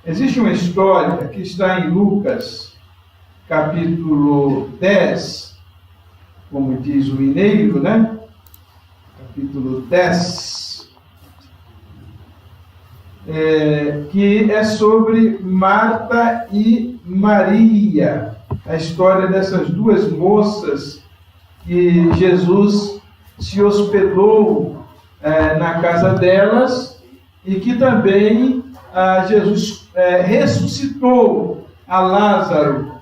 Existe uma história que está em Lucas, capítulo 10, como diz o mineiro, né? Capítulo 10, que é sobre Marta e Maria, a história dessas duas moças que Jesus se hospedou na casa delas e que também Jesus ressuscitou a Lázaro,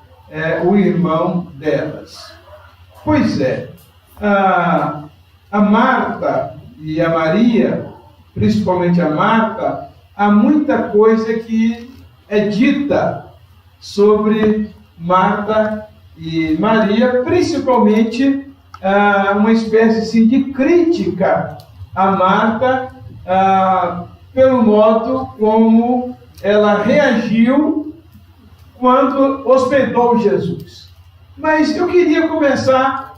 o irmão delas. Pois é, a Marta e a Maria, principalmente a Marta, há muita coisa que é dita sobre Marta e Maria, principalmente uma espécie assim, de crítica a Marta pelo modo como ela reagiu quando hospedou Jesus. Mas eu queria começar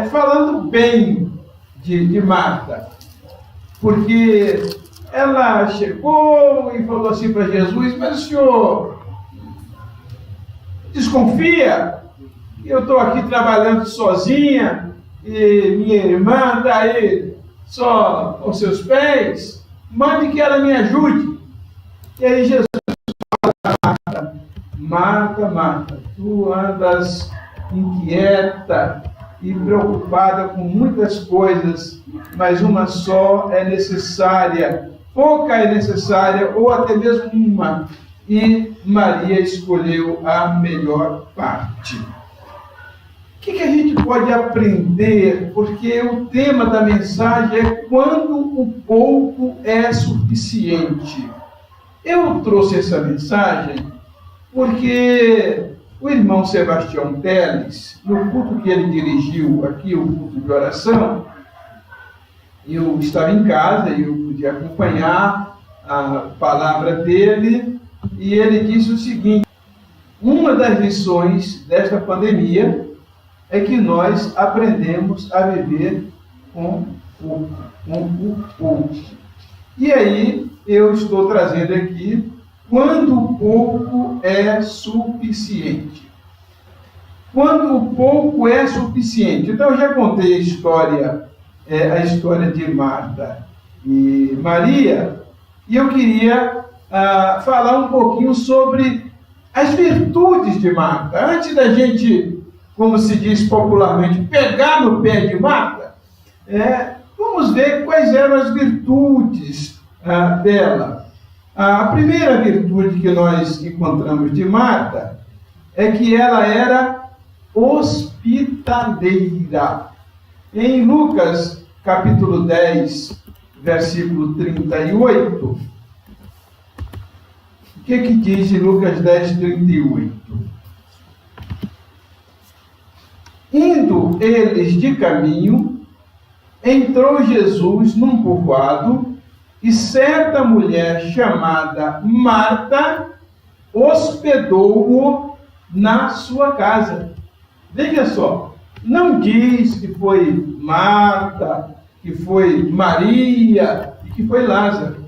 falando bem de Marta, porque ela chegou e falou assim para Jesus: mas o senhor desconfia? Eu estou aqui trabalhando sozinha e minha irmã está aí só aos seus pés, mande que ela me ajude. E aí Jesus fala: Marta, Marta, tu andas inquieta e preocupada com muitas coisas, mas uma só é necessária, pouca é necessária, ou até mesmo uma, e Maria escolheu a melhor parte. O que a gente pode aprender? Porque o tema da mensagem é quando o pouco é suficiente. Eu trouxe essa mensagem porque o irmão Sebastião Teles, no culto que ele dirigiu aqui, o culto de oração, eu estava em casa e eu podia acompanhar a palavra dele, e ele disse o seguinte: uma das lições desta pandemia é que nós aprendemos a viver com o pouco. E aí eu estou trazendo aqui quando o pouco é suficiente. Quando o pouco é suficiente. Então eu já contei a história de Marta e Maria, e eu queria falar um pouquinho sobre as virtudes de Marta. Antes da gente, como se diz popularmente, pegar no pé de Marta, vamos ver quais eram as virtudes dela. A primeira virtude que nós encontramos de Marta é que ela era hospitaleira. Em Lucas, capítulo 10, versículo 38, o que diz em Lucas 10, 38? Indo eles de caminho, entrou Jesus num povoado, e certa mulher chamada Marta hospedou-o na sua casa. Veja só, não diz que foi Marta, que foi Maria e que foi Lázaro.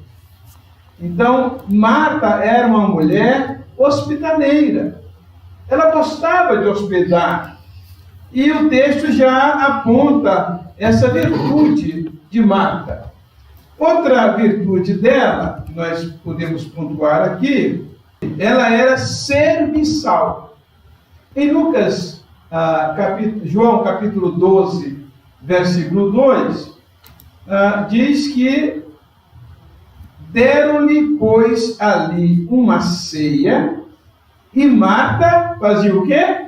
Então, Marta era uma mulher hospitaleira. Ela gostava de hospedar. E o texto já aponta essa virtude de Marta. Outra virtude dela, que nós podemos pontuar aqui, ela era serviçal. Em Lucas, João capítulo 12, versículo 2, diz que deram-lhe, pois, ali uma ceia, e Marta fazia o quê?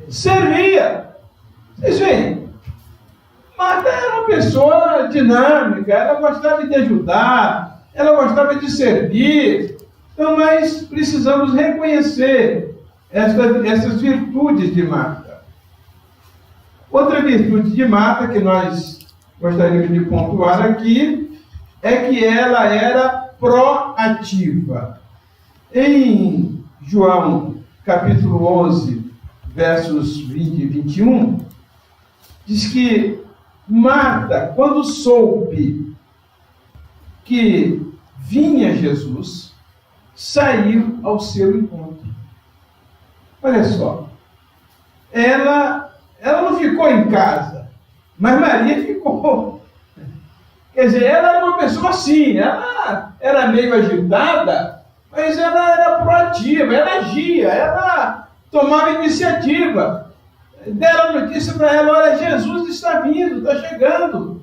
Servia. Vocês veem? Marta era uma pessoa dinâmica, ela gostava de ajudar, ela gostava de servir. Então, nós precisamos reconhecer essas virtudes de Marta. Outra virtude de Marta que nós gostaríamos de pontuar aqui é que ela era proativa. Em João, capítulo 11, versos 20 e 21, diz que Marta, quando soube que vinha Jesus, saiu ao seu encontro. Olha só, ela não ficou em casa, mas Maria ficou. Quer dizer, ela era uma pessoa assim, ela era meio agitada, mas ela era proativa, ela agia, ela tomava iniciativa. Deram notícia para ela: olha, Jesus está vindo, está chegando.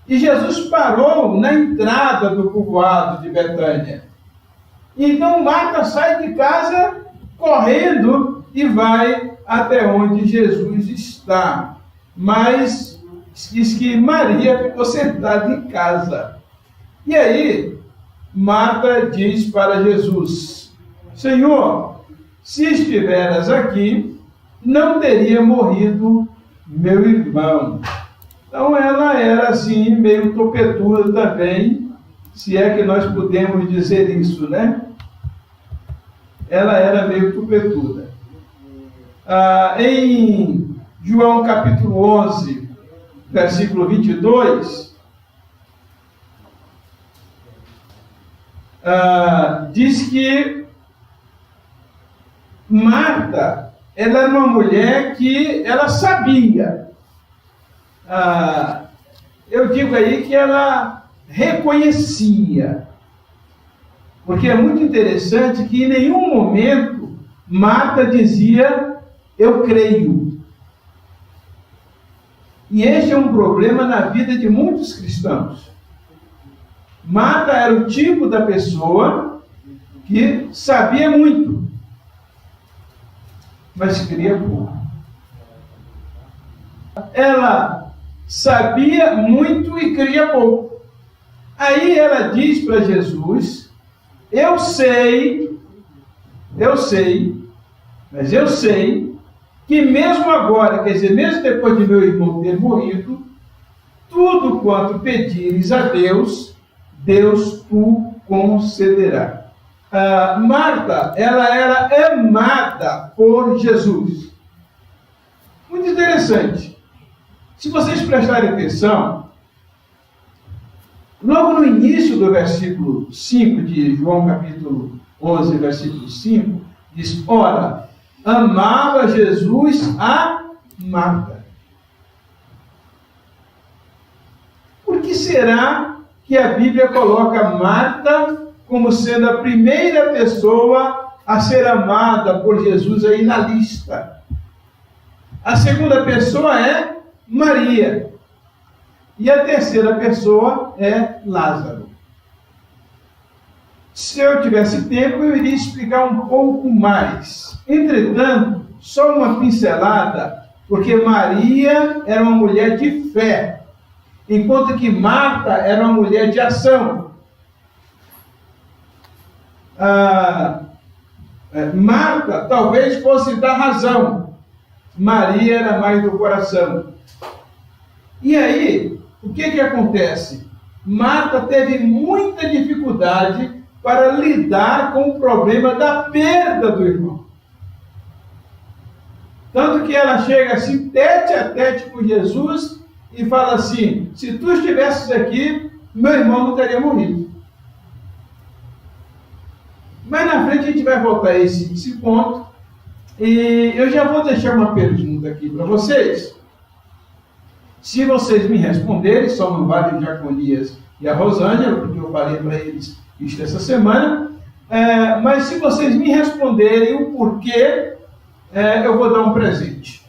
E Jesus parou na entrada do povoado de Betânia. Então Marta sai de casa correndo e vai até onde Jesus está. Mas diz que Maria ficou sentada em casa. E aí, Marta diz para Jesus: Senhor, se estiveras aqui, não teria morrido meu irmão. Então ela era assim, meio topetuda também, se é que nós podemos dizer isso, né? Ela era meio topetuda. Em João capítulo 11, versículo 22, diz que Marta, ela era uma mulher que ela sabia. Eu digo aí que ela reconhecia. Porque é muito interessante que em nenhum momento Marta dizia: eu creio. E este é um problema na vida de muitos cristãos. Marta era o tipo da pessoa que sabia muito, mas cria pouco. Ela sabia muito e cria pouco. Aí ela diz para Jesus: eu sei, mas eu sei que mesmo agora, quer dizer, mesmo depois de meu irmão ter morrido, tudo quanto pedires a Deus, Deus tu concederá. Marta, ela era amada por Jesus. Muito interessante. Se vocês prestarem atenção, logo no início do versículo 5 de João capítulo 11, versículo 5, diz: ora, amava Jesus a Marta. Por que será que a Bíblia coloca Marta como sendo a primeira pessoa a ser amada por Jesus aí na lista? A segunda pessoa é Maria. E a terceira pessoa é Lázaro. Se eu tivesse tempo, eu iria explicar um pouco mais. Entretanto, só uma pincelada, porque Maria era uma mulher de fé, enquanto que Marta era uma mulher de ação. Marta talvez fosse da razão, Maria era mais do coração. E aí, o que acontece? Marta teve muita dificuldade para lidar com o problema da perda do irmão. Tanto que ela chega assim, tete a tete com Jesus, e fala assim: se tu estivesses aqui, meu irmão não teria morrido. Mas na frente a gente vai voltar a esse ponto, e eu já vou deixar uma pergunta aqui para vocês. Se vocês me responderem, só não vale o Jaconias e a Rosângela, porque eu falei para eles isso essa semana, mas se vocês me responderem o porquê, eu vou dar um presente.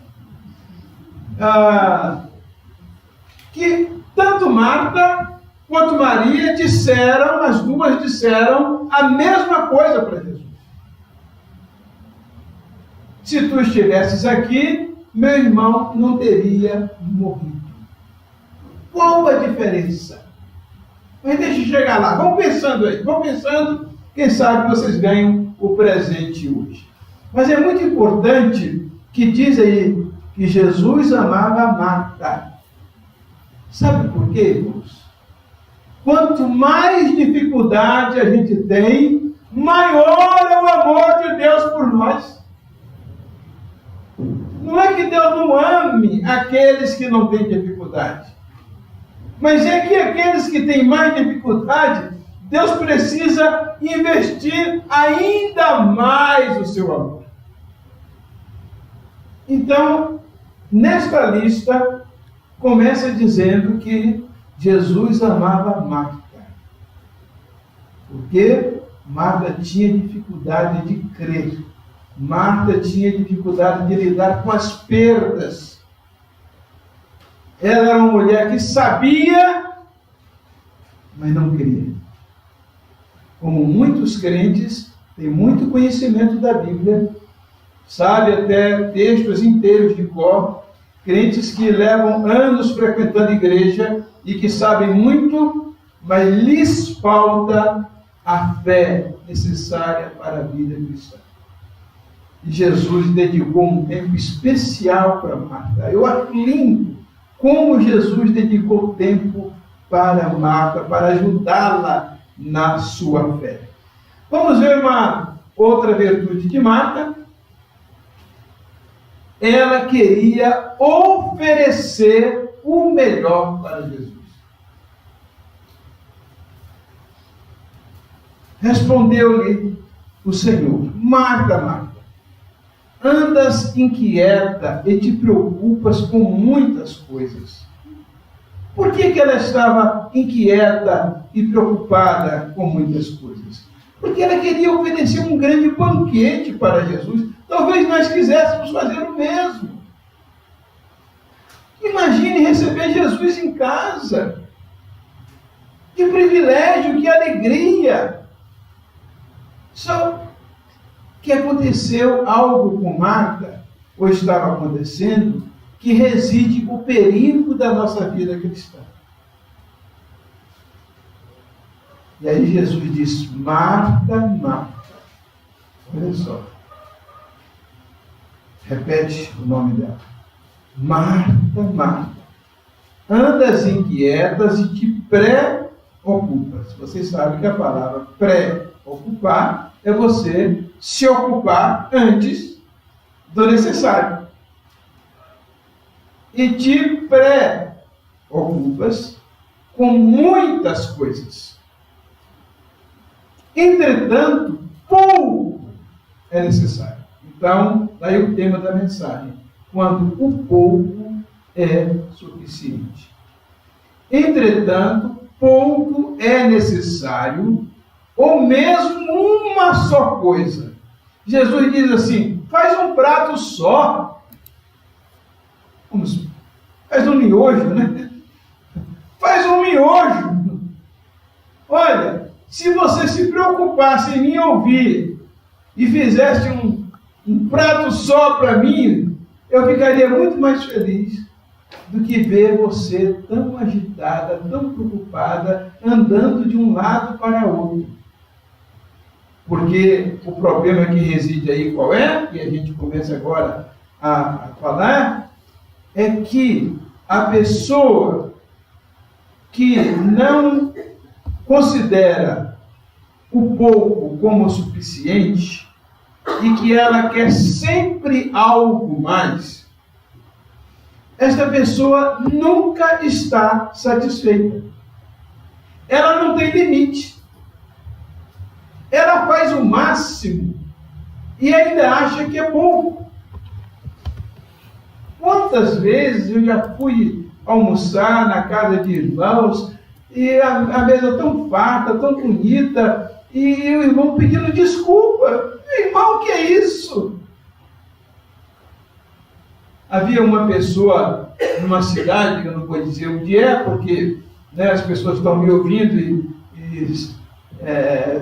Que tanto Marta quanto Maria disseram, as duas disseram a mesma coisa para Jesus. Se tu estivesses aqui, meu irmão não teria morrido. Qual a diferença? Mas deixa eu chegar lá. Vão pensando aí. Vão pensando. Quem sabe vocês ganham o presente hoje. Mas é muito importante que diz aí que Jesus amava Marta. Sabe por quê, irmãos? Quanto mais dificuldade a gente tem, maior é o amor de Deus por nós. Não é que Deus não ame aqueles que não têm dificuldade, mas é que aqueles que têm mais dificuldade, Deus precisa investir ainda mais o seu amor. Então, nesta lista, começa dizendo que Jesus amava Marta. Porque Marta tinha dificuldade de crer. Marta tinha dificuldade de lidar com as perdas. Ela era uma mulher que sabia, mas não cria. Como muitos crentes, têm muito conhecimento da Bíblia, sabe até textos inteiros de cor, crentes que levam anos frequentando a igreja e que sabem muito, mas lhes falta a fé necessária para a vida cristã. E Jesus dedicou um tempo especial para Marta. Eu acho lindo como Jesus dedicou tempo para Marta, para ajudá-la na sua fé. Vamos ver uma outra virtude de Marta. Ela queria oferecer o melhor para Jesus. Respondeu-lhe o Senhor: Marta, Marta, andas inquieta e te preocupas com muitas coisas. Por que ela estava inquieta e preocupada com muitas coisas? Porque ela queria oferecer um grande banquete para Jesus. Talvez nós quiséssemos fazer o mesmo. Imagine receber Jesus em casa. Que privilégio, que alegria. Só que aconteceu algo com Marta, ou estava acontecendo, que reside o perigo da nossa vida cristã. E aí Jesus disse: Marta, Marta. Olha só. Repete o nome dela. Marta, Marta. Andas inquietas e te preocupas. Vocês sabem que a palavra preocupar é você se ocupar antes do necessário. E te preocupas com muitas coisas. Entretanto, pouco é necessário. Então, daí o tema da mensagem. Quando o pouco é suficiente. Entretanto, pouco é necessário, ou mesmo uma só coisa. Jesus diz assim: faz um prato só. Faz um miojo, né? Faz um miojo. Olha, se você se preocupasse em me ouvir e fizesse um prato só para mim, eu ficaria muito mais feliz do que ver você tão agitada, tão preocupada, andando de um lado para outro. Porque o problema que reside aí, qual é? E a gente começa agora a falar, é que a pessoa que não considera o pouco como suficiente e que ela quer sempre algo mais, esta pessoa nunca está satisfeita. Ela não tem limite. Ela faz o máximo e ainda acha que é pouco. Quantas vezes eu já fui almoçar na casa de irmãos e a mesa tão farta, tão bonita, e o irmão pedindo desculpa. Irmão, o que é isso? Havia uma pessoa numa cidade, que eu não vou dizer onde é, porque as pessoas estão me ouvindo e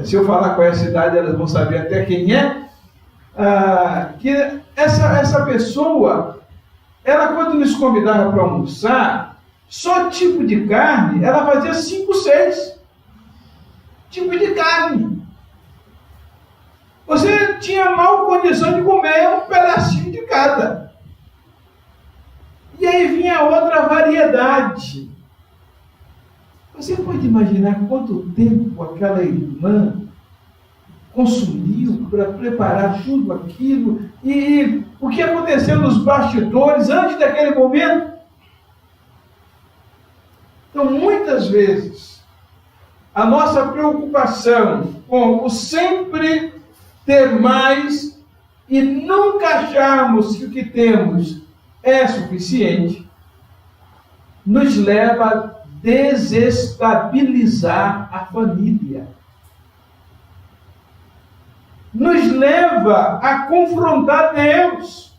se eu falar qual é a cidade, elas vão saber até quem é. Que essa pessoa, ela quando nos convidava para almoçar, só tipo de carne, ela fazia 5, 6 tipos de carne. Você tinha mal condição de comer um pedacinho de cada. E aí vinha outra variedade. Você pode imaginar quanto tempo aquela irmã consumiu para preparar tudo aquilo e o que aconteceu nos bastidores antes daquele momento? Então, muitas vezes, a nossa preocupação com o sempre ter mais e nunca acharmos que o que temos é suficiente, nos leva a desestabilizar a família. Nos leva a confrontar Deus.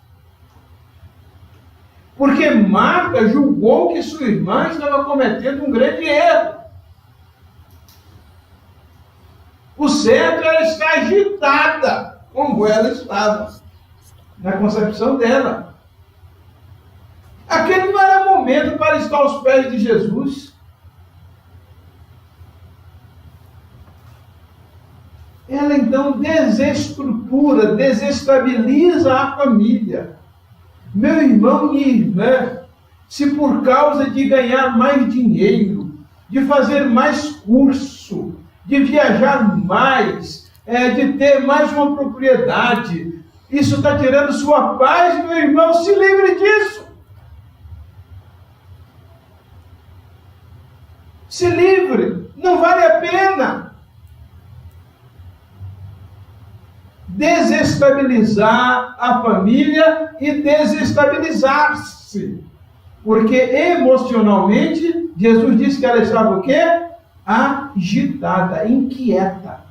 Porque Marta julgou que sua irmã estava cometendo um grande erro. O certo era estar agitada, como ela estava, na concepção dela. Aquele não era momento para estar aos pés de Jesus. Ela então desestrutura, desestabiliza a família. Meu irmão, minha irmã, se por causa de ganhar mais dinheiro, de fazer mais curso, de viajar mais, de ter mais uma propriedade, isso está tirando sua paz, meu irmão, se livre disso. Se livre, não vale a pena. Desestabilizar a família e desestabilizar-se. Porque emocionalmente, Jesus disse que ela estava o quê? Agitada, inquieta.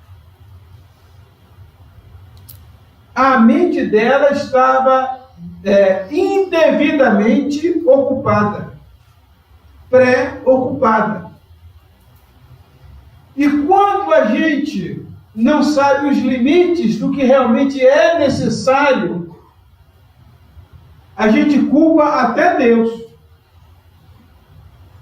A mente dela estava indevidamente ocupada, pré-ocupada. E quando a gente não sabe os limites do que realmente é necessário, a gente culpa até Deus.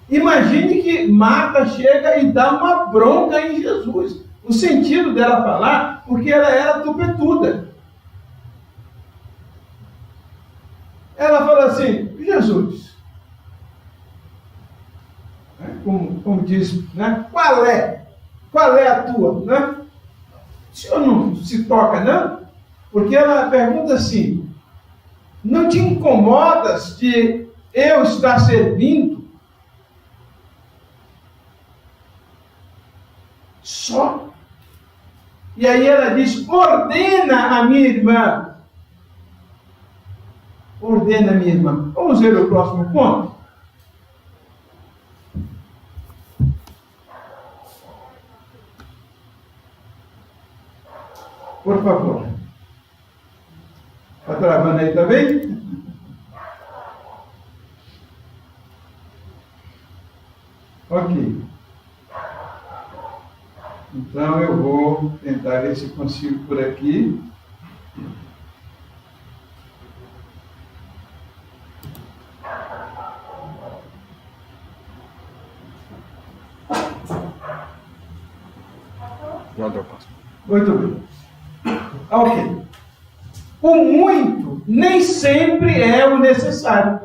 Imagine que Marta chega e dá uma bronca em Jesus. O sentido dela falar, porque ela era tupetuda. Ela fala assim: Jesus, como diz, né? Qual é a tua, né? O senhor não se toca, não? Porque ela pergunta assim: não te incomodas de eu estar servindo? Só? E aí ela diz: ordena a minha irmã. Ordena a minha irmã. Vamos ver o próximo ponto? Por favor. Está travando aí também? Ok. Então eu vou tentar ver se consigo por aqui. Muito bem. Ok. O muito nem sempre é o necessário.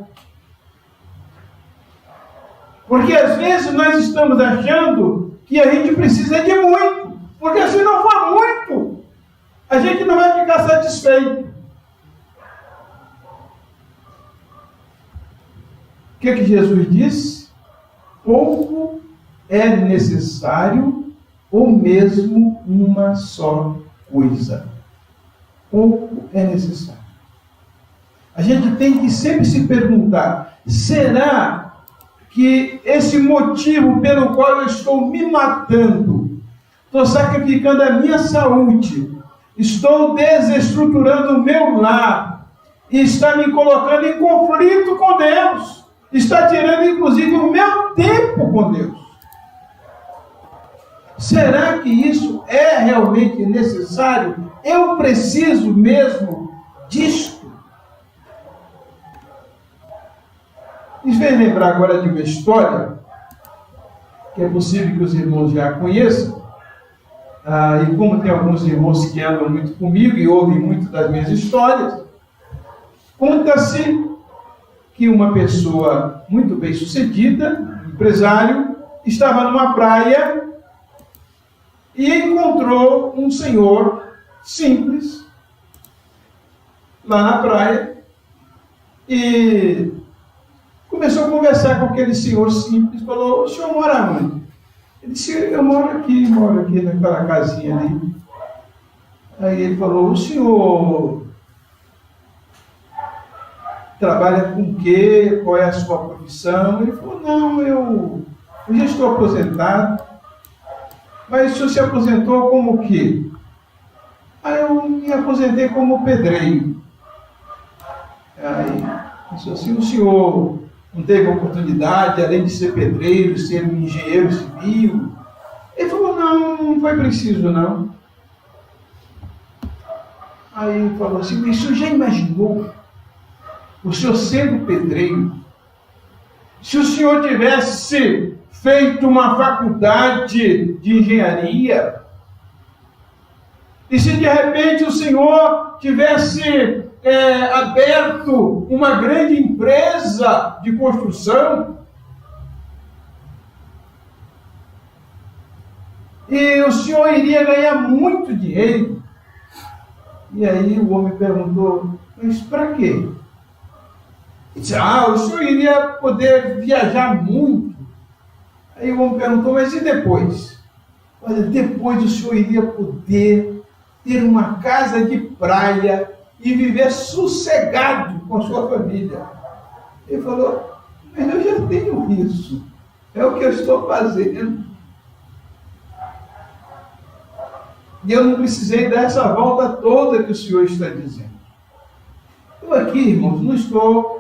Porque às vezes nós estamos achando que a gente precisa de muito. Porque se não for muito, a gente não vai ficar satisfeito. O que Jesus disse? Pouco é necessário, ou mesmo uma só coisa. Pouco é necessário. A gente tem que sempre se perguntar: será que esse motivo pelo qual eu estou me matando, estou sacrificando a minha saúde, estou desestruturando o meu lar, e está me colocando em conflito com Deus, está tirando inclusive o meu tempo com Deus? Será que isso é realmente necessário? Eu preciso mesmo disto? Me fez lembrar agora de uma história, que é possível que os irmãos já conheçam, e como tem alguns irmãos que andam muito comigo e ouvem muito das minhas histórias, conta-se que uma pessoa muito bem sucedida, empresário, estava numa praia e encontrou um senhor simples lá na praia e começou a conversar com aquele senhor simples. Falou: o senhor mora onde? Ele disse, eu moro aqui naquela casinha ali. Aí ele falou, o senhor trabalha com o quê? Qual é a sua profissão? Ele falou, não, eu já estou aposentado. Mas o senhor se aposentou como o quê? Aí eu me aposentei como pedreiro. Aí, disse assim, o senhor não teve oportunidade, além de ser pedreiro, ser um engenheiro civil? Ele falou, não foi preciso, não. Aí ele falou assim, mas o senhor já imaginou o senhor sendo pedreiro? Se o senhor tivesse feito uma faculdade de engenharia, e se de repente o senhor tivesse aberto uma grande empresa de construção, e o senhor iria ganhar muito dinheiro. E aí o homem perguntou, mas para quê? Ele disse, o senhor iria poder viajar muito. Aí o homem perguntou, mas e depois? Olha, depois o senhor iria poder ter uma casa de praia e viver sossegado com a sua família. Ele falou, mas eu já tenho isso. É o que eu estou fazendo. E eu não precisei dessa volta toda que o senhor está dizendo. Eu aqui, irmãos, não estou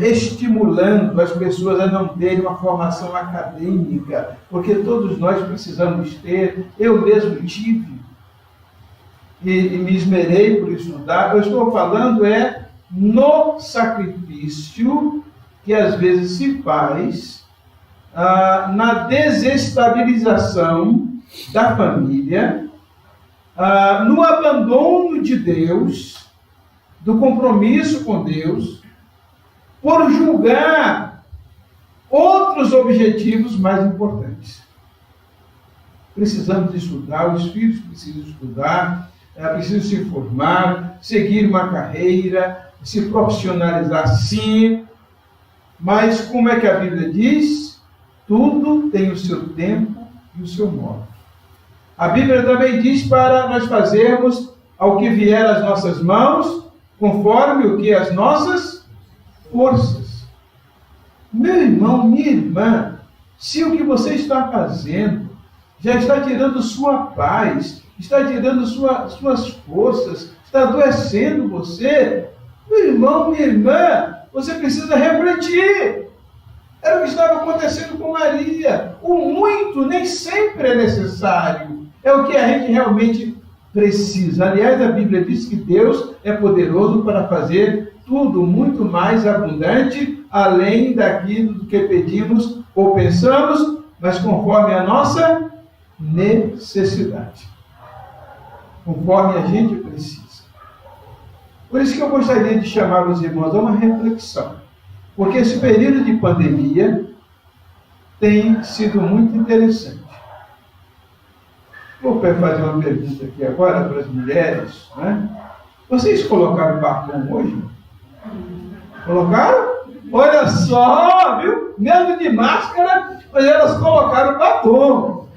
estimulando as pessoas a não terem uma formação acadêmica, porque todos nós precisamos ter. Eu mesmo tive e me esmerei por estudar. Eu estou falando no sacrifício que às vezes se faz na desestabilização da família, no abandono de Deus, do compromisso com Deus, por julgar outros objetivos mais importantes. Precisamos estudar, os filhos precisam estudar, precisam se formar, seguir uma carreira, se profissionalizar sim, mas como é que a Bíblia diz? Tudo tem o seu tempo e o seu modo. A Bíblia também diz para nós fazermos ao que vier às nossas mãos, conforme o que as nossas forças. Meu irmão, minha irmã, se o que você está fazendo já está tirando sua paz, está tirando suas forças, está adoecendo você, meu irmão, minha irmã, você precisa refletir. Era o que estava acontecendo com Maria. O muito nem sempre é necessário. É o que a gente realmente precisa. Aliás, a Bíblia diz que Deus é poderoso para fazer tudo muito mais abundante, além daquilo que pedimos ou pensamos, mas conforme a nossa necessidade. Conforme a gente precisa. Por isso que eu gostaria de chamar os irmãos a uma reflexão. Porque esse período de pandemia tem sido muito interessante. Vou fazer uma pergunta aqui agora para as mulheres, né? Vocês colocaram batom hoje? Colocaram? Olha só, viu? Mesmo de máscara, mas elas colocaram batom.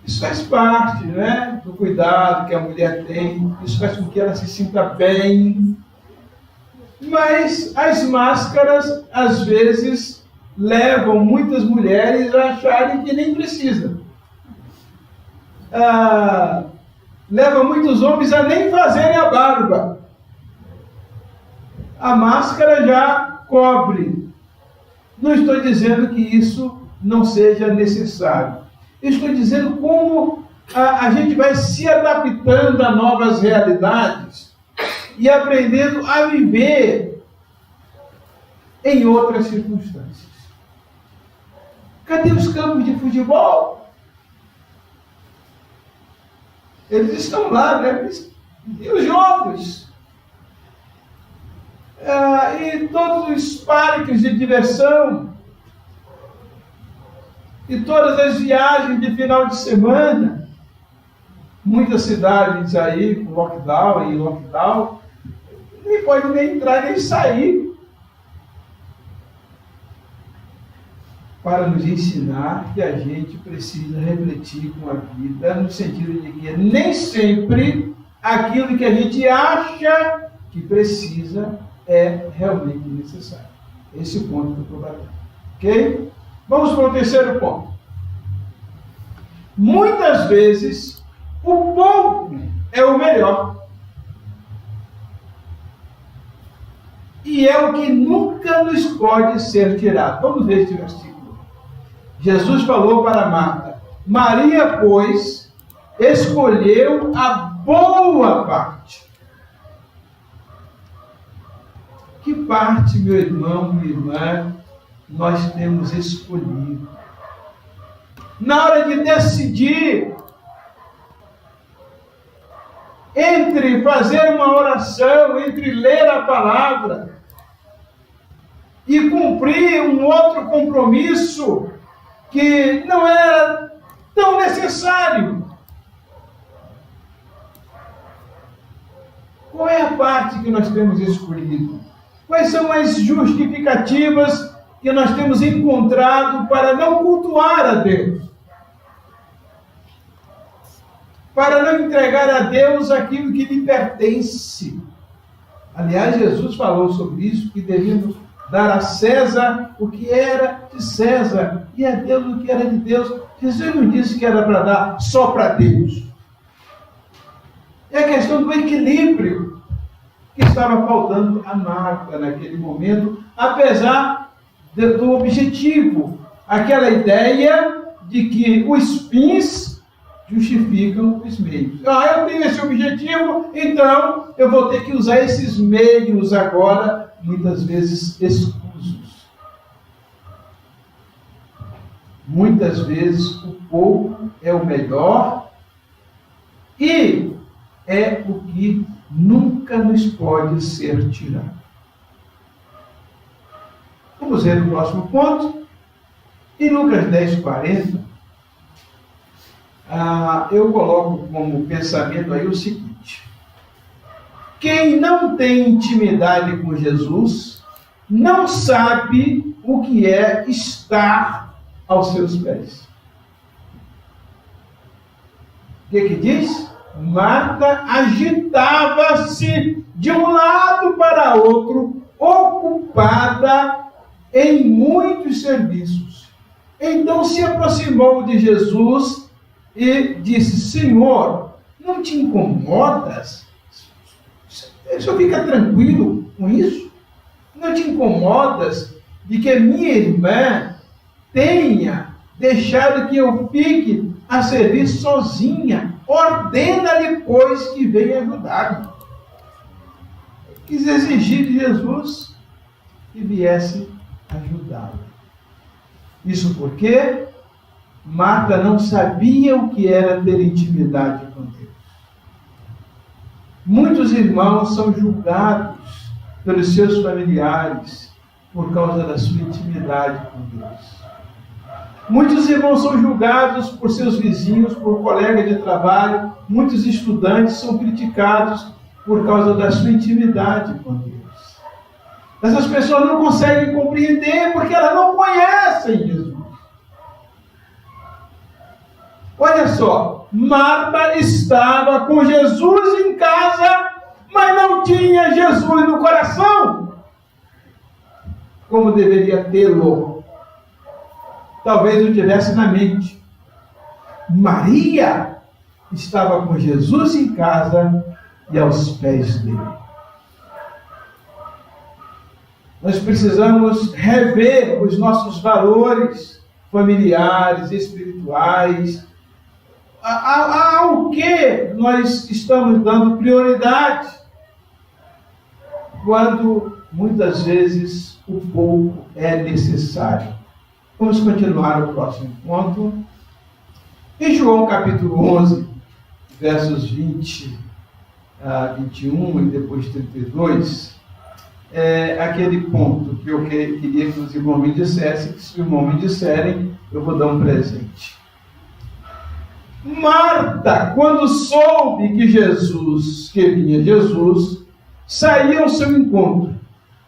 Isso faz parte, né, do cuidado que a mulher tem. Isso faz com que ela se sinta bem. Mas as máscaras, às vezes, levam muitas mulheres a acharem que nem precisa. Leva muitos homens a nem fazerem a barba. A máscara já cobre. Não estou dizendo que isso não seja necessário. Eu estou dizendo como a gente vai se adaptando a novas realidades e aprendendo a viver em outras circunstâncias. Cadê os campos de futebol? Eles estão lá, né? E os jogos? E todos os parques de diversão? E todas as viagens de final de semana? Muitas cidades aí com lockdown, nem pode nem entrar nem sair. para nos ensinar que a gente precisa refletir com a vida, no sentido de que nem sempre aquilo que a gente acha que precisa é realmente necessário. Esse é o ponto que eu estou batendo. Ok? Vamos para o terceiro ponto. Muitas vezes, o pouco é o melhor. E é o que nunca nos pode ser tirado. Vamos ver este versículo. Jesus falou para Marta: Maria, pois, escolheu a boa parte. Que parte, meu irmão, minha irmã, nós temos escolhido? Na hora de decidir entre fazer uma oração, entre ler a palavra e cumprir um outro compromisso que não era tão necessário. Qual é a parte que nós temos escolhido? Quais são as justificativas que nós temos encontrado para não cultuar a Deus? Para não entregar a Deus aquilo que lhe pertence. Aliás, Jesus falou sobre isso, que devíamos dar a César o que era de César e a Deus o que era de Deus. Jesus não disse que era para dar só para Deus. É a questão do equilíbrio que estava faltando a Marta naquele momento, apesar do objetivo, aquela ideia de que os fins justificam os meios. Eu tenho esse objetivo, então eu vou ter que usar esses meios agora, muitas vezes escusos. Muitas vezes o pouco é o melhor e é o que nunca nos pode ser tirado. Vamos ver o próximo ponto. Em Lucas 10:40, eu coloco como pensamento aí o seguinte: quem não tem intimidade com Jesus não sabe o que é estar aos seus pés. O que diz? Marta agitava-se de um lado para outro, ocupada em muitos serviços. Então se aproximou de Jesus e disse: Senhor, não te incomodas? O senhor fica tranquilo com isso? Não te incomodas de que minha irmã tenha deixado que eu fique a servir sozinha? Ordena-lhe, pois, que venha ajudar-me. Quis exigir de Jesus que viesse ajudá-lo. Isso porque Marta não sabia o que era ter intimidade com Deus. Muitos irmãos são julgados pelos seus familiares por causa da sua intimidade com Deus. Muitos irmãos são julgados por seus vizinhos, por colegas de trabalho. Muitos estudantes são criticados por causa da sua intimidade com Deus. Essas pessoas não conseguem compreender porque elas não conhecem Jesus. Olha só, Marta estava com Jesus em casa, mas não tinha Jesus no coração, como deveria tê-lo. Talvez o tivesse na mente. Maria estava com Jesus em casa e aos pés dele. Nós precisamos rever os nossos valores familiares, espirituais, ao que nós estamos dando prioridade, quando muitas vezes o pouco é necessário. Vamos continuar o próximo ponto. Em João capítulo 11, versos 20 a 21 e depois 32, é aquele ponto que eu queria que os irmãos me dissessem, que se os irmãos me disserem, eu vou dar um presente. Marta, quando soube que vinha Jesus, saiu ao seu encontro.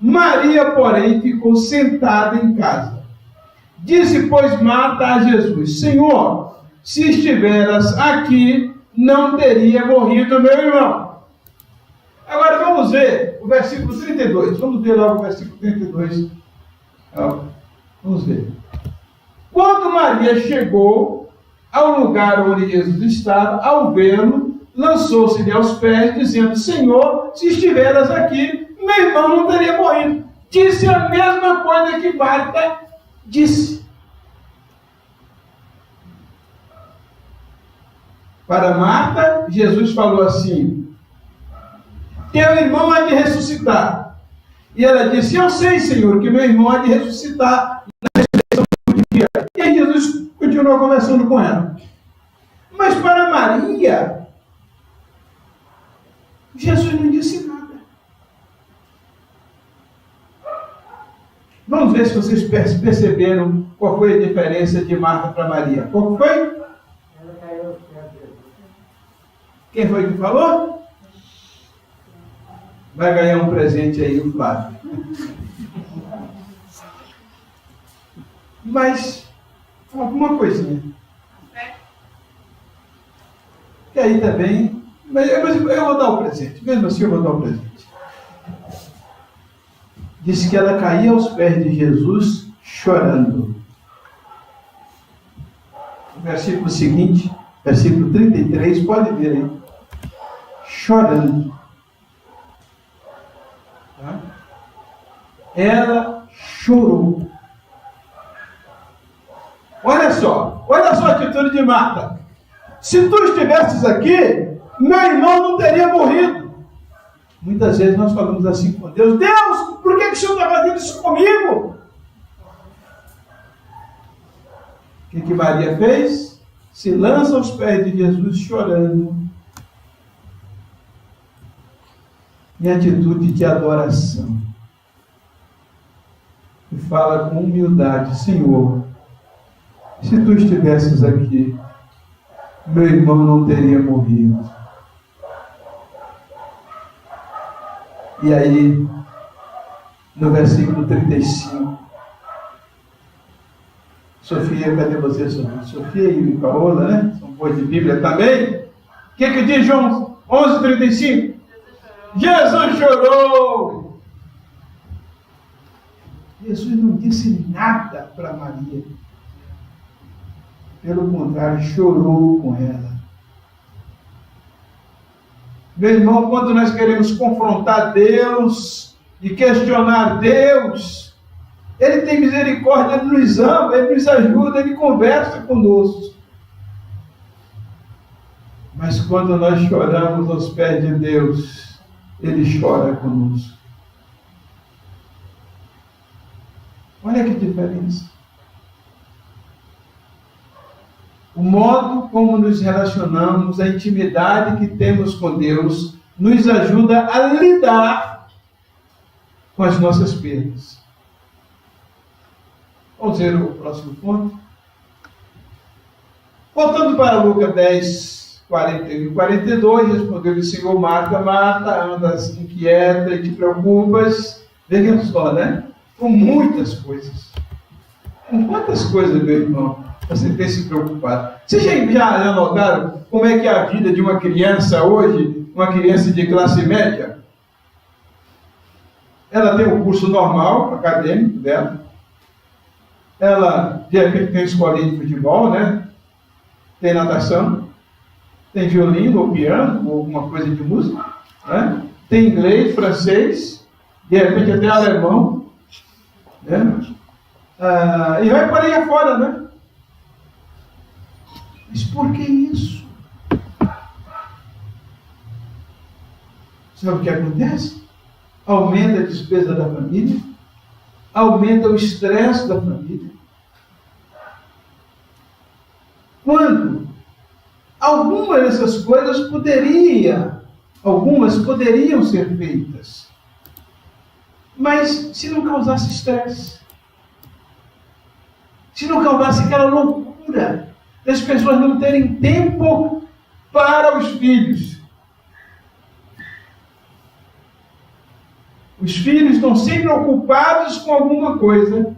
Maria, porém, ficou sentada em casa. Disse, pois, Marta a Jesus: Senhor, se estiveras aqui, não teria morrido meu irmão. Agora vamos ver o versículo 32. Vamos ver logo o versículo 32. Vamos ver. Quando Maria chegou ao lugar onde Jesus estava, ao vê-lo, lançou-se-lhe aos pés, dizendo: Senhor, se estiveras aqui, meu irmão não teria morrido. Disse a mesma coisa que Marta disse. Para Marta, Jesus falou assim: teu irmão há de ressuscitar. E ela disse: eu sei, Senhor, que meu irmão há de ressuscitar na ressurreição do dia. E aí Jesus continuou conversando com ela. Mas para Maria, Jesus não disse nada. Vamos ver se vocês perceberam qual foi a diferença de Marta para Maria. Qual foi? Quem foi que falou? Vai ganhar um presente aí, o Flávio. Mas, alguma coisinha. E aí também, mas eu vou dar o presente. Mesmo assim eu vou dar o presente. Disse que ela caía aos pés de Jesus chorando. O versículo seguinte, versículo 33, pode ver aí. Chorando. Tá? Ela chorou. Olha só a atitude de Marta. Se tu estivesses aqui, meu irmão não teria morrido. Muitas vezes nós falamos assim com Deus: Deus, por que o Senhor está fazendo isso comigo? O que Maria fez? Se lança aos pés de Jesus chorando. Em atitude de adoração. E fala com humildade: Senhor, se tu estivesses aqui, meu irmão não teria morrido. E aí, no versículo 35, Sofia, cadê você, Sofia? Sofia e Paola, né? São boas de Bíblia também. O que diz João 11:35? Jesus chorou. Jesus não disse nada para Maria. Pelo contrário, chorou com ela. Meu irmão, quando nós queremos confrontar Deus e questionar Deus, Ele tem misericórdia, Ele nos ama, Ele nos ajuda, Ele conversa conosco. Mas quando nós choramos aos pés de Deus, Ele chora conosco. Olha que diferença. O modo como nos relacionamos, a intimidade que temos com Deus, nos ajuda a lidar com as nossas perdas. Vamos ver o próximo ponto. Voltando para Lucas 10, 41 e 42, respondeu-lhe: Senhor, Marta, Marta, andas inquieta e te preocupas. Veja só, né? Com muitas coisas. Com quantas coisas, meu irmão, você tem se preocupado? Vocês já notaram como é que é a vida de uma criança hoje, uma criança de classe média? Ela tem um curso normal, acadêmico dela. Ela, de repente, tem escolinha de futebol, né? Tem natação, tem violino ou piano, ou alguma coisa de música, né? Tem inglês, francês, de repente até alemão, né? E vai por aí afora, né? Mas por que isso? Sabe o que acontece? Aumenta a despesa da família, aumenta o estresse da família. Quando algumas dessas coisas poderiam ser feitas, mas se não causasse estresse, se não causasse aquela loucura das pessoas não terem tempo para os filhos. Os filhos estão sempre ocupados com alguma coisa.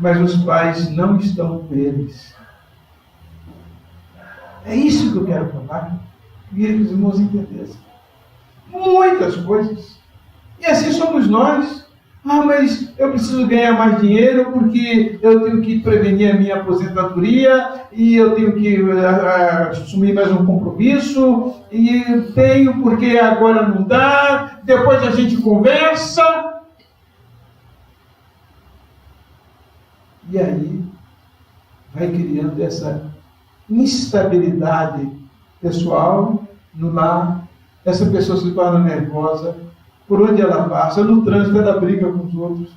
mas os pais não estão com eles. É isso que eu quero falar. Queria que os irmãos entendessem. Muitas coisas. E assim somos nós. Ah, mas eu preciso ganhar mais dinheiro porque eu tenho que prevenir a minha aposentadoria e eu tenho que assumir mais um compromisso e tenho porque agora não dá, depois a gente conversa. E aí vai criando essa instabilidade pessoal no lar, essa pessoa se torna nervosa, por onde ela passa, no trânsito ela briga com os outros,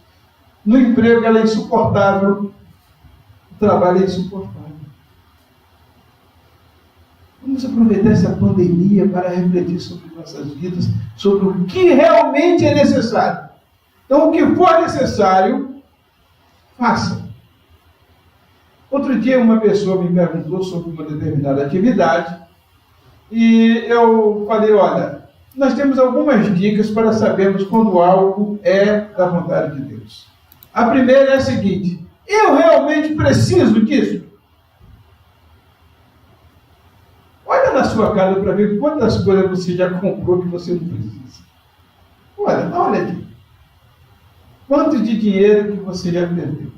no emprego ela é insuportável, o trabalho é insuportável. Vamos aproveitar essa pandemia para refletir sobre nossas vidas, sobre o que realmente é necessário. Então, o que for necessário, faça. Outro dia uma pessoa me perguntou sobre uma determinada atividade e eu falei, olha, nós temos algumas dicas para sabermos quando algo é da vontade de Deus. A primeira é a seguinte: eu realmente preciso disso? Olha na sua casa para ver quantas coisas você já comprou que você não precisa. Olha, dá uma olhadinha. Quanto de dinheiro que você já perdeu?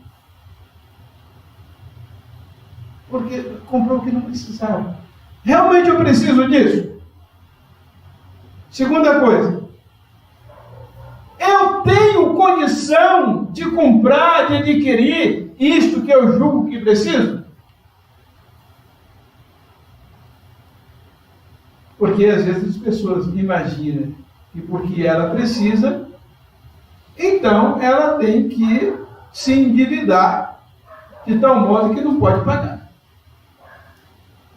Porque comprou o que não precisava. Realmente eu preciso disso? Segunda coisa, eu tenho condição de comprar, de adquirir isto que eu julgo que preciso? Porque às vezes as pessoas imaginam que porque ela precisa, então ela tem que se endividar de tal modo que não pode pagar.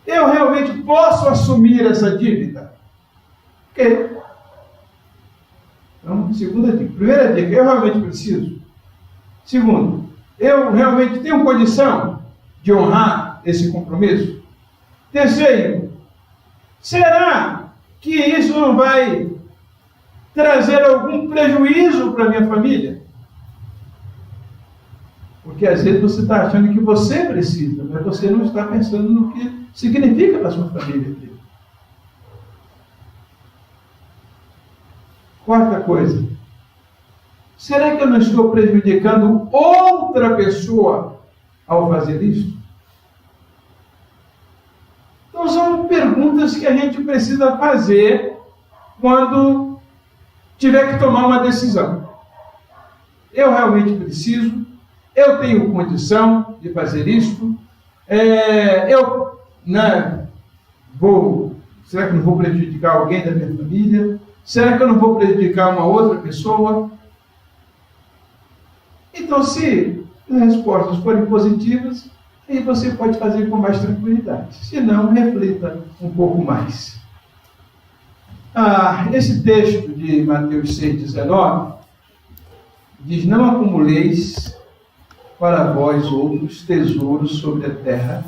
Eu realmente posso assumir essa dívida? Ok. Então, segunda dica. Primeira dica, eu realmente preciso? Segundo, eu realmente tenho condição de honrar esse compromisso? Terceiro, será que isso não vai trazer algum prejuízo para a minha família? Porque às vezes você está achando que você precisa, mas você não está pensando no que significa para a sua família. Quarta coisa, será que eu não estou prejudicando outra pessoa ao fazer isso? Então são perguntas que a gente precisa fazer quando tiver que tomar uma decisão. Eu realmente preciso? Eu tenho condição de fazer isso? Será que não vou prejudicar alguém da minha família? Será que eu não vou prejudicar uma outra pessoa? Então, se as respostas forem positivas, aí você pode fazer com mais tranquilidade. Se não, reflita um pouco mais. Esse texto de Mateus 6,19 diz: não acumuleis para vós outros tesouros sobre a terra,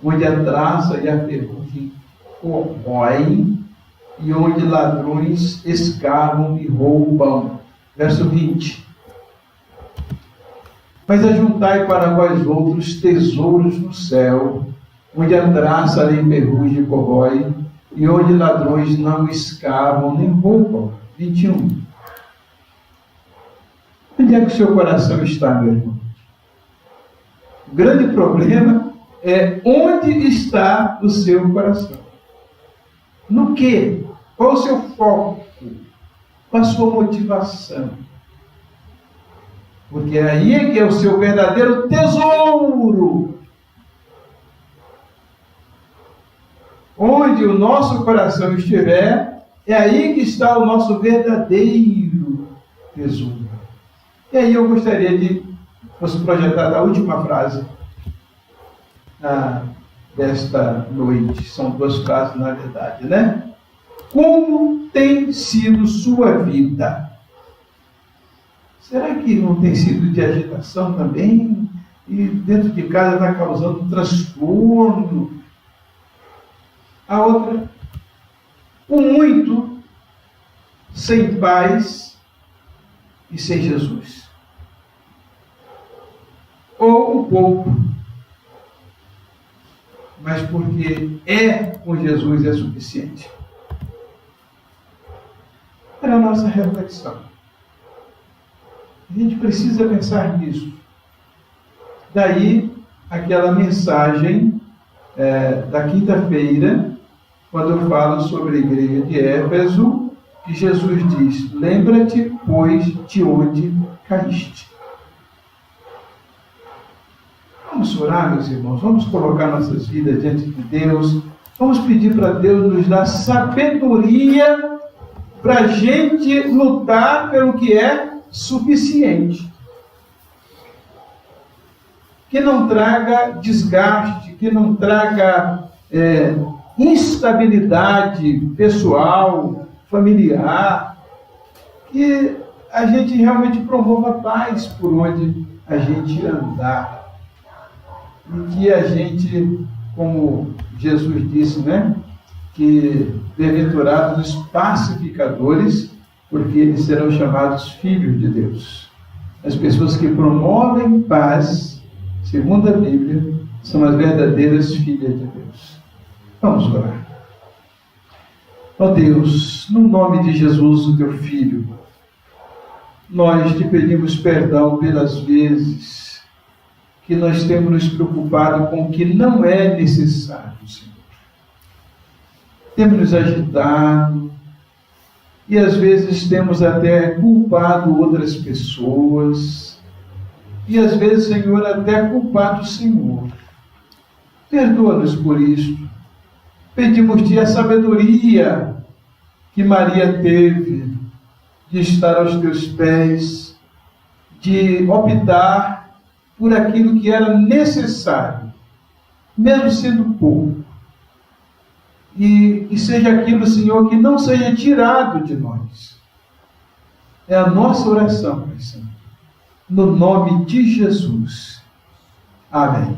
onde a traça e a ferrugem corroem, e onde ladrões escavam e roubam. Verso 20. Mas ajuntai para vós outros tesouros no céu, onde a traça nem ferrugem corrói, e onde ladrões não escavam nem roubam. 21. Onde é que o seu coração está, meu irmão? O grande problema é onde está o seu coração. No quê? Qual o seu foco? Qual a sua motivação? Porque aí é que é o seu verdadeiro tesouro. Onde o nosso coração estiver, é aí que está o nosso verdadeiro tesouro. E aí eu gostaria de fosse projetar a última frase desta noite. São duas frases, na verdade, né? Como tem sido sua vida? Será que não tem sido de agitação também? E dentro de casa está causando transtorno? A outra, o muito sem paz e sem Jesus. ou um pouco, mas porque com Jesus é suficiente. Era a nossa reflexão. A gente precisa pensar nisso. Daí, aquela mensagem da quinta-feira, quando eu falo sobre a igreja de Éfeso, que Jesus diz: lembra-te, pois, de onde caíste. Vamos orar, meus irmãos, vamos colocar nossas vidas diante de Deus, vamos pedir para Deus nos dar sabedoria para a gente lutar pelo que é suficiente. Que não traga desgaste, que não traga instabilidade pessoal, familiar, que a gente realmente promova paz por onde a gente andar. E que a gente, como Jesus disse, que bem-aventurados os pacificadores, porque eles serão chamados filhos de Deus. As pessoas que promovem paz, segundo a Bíblia, são as verdadeiras filhas de Deus. Vamos orar. Ó Deus, no nome de Jesus, o teu Filho, nós te pedimos perdão pelas vezes que nós temos nos preocupado com o que não é necessário, Senhor. Temos nos agitado e às vezes temos até culpado outras pessoas e às vezes, Senhor, até culpado o Senhor. Perdoa-nos por isso. Pedimos-te a sabedoria que Maria teve de estar aos teus pés, de optar por aquilo que era necessário, mesmo sendo pouco. E seja aquilo, Senhor, que não seja tirado de nós. É a nossa oração, Pai Santo. No nome de Jesus. Amém.